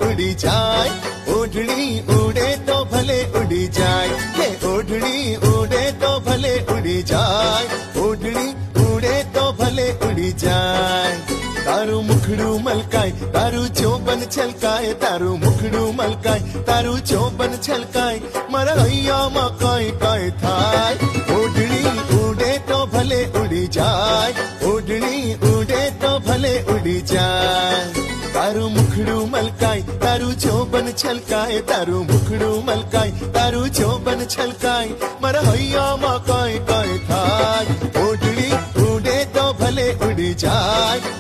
ઉડી જાય, ઓઢણી ઉડે તો ભલે ઉડી જાય, હે ઓઢણી ઉડે તો ભલે ઉડી જાય, ઓઢણી ઉડે તો ભલે ઉડી જાય. તારું મુખડું મલકાય, તારું ચોબન છલકાય, તારું મુખડું મલકાય, તારું ચોબન છલકાય, મારા હૈયામાં કાંઈ કાંઈ થાય. ઓઢણી ઉડે તો ભલે ઉડી જાય, ઓઢણી ઉડે તો ભલે ઉડી જાય. તારું મુખડું મલકાય, તારું ચોબન છલકાય, તારું મુખડું મલકાય, તારું ચોબન છલકાય, મારા હૈયામાં કાંઈ કાંઈ થાય. ઓઢણી ઉડે તો ભલે ઉડી જાય,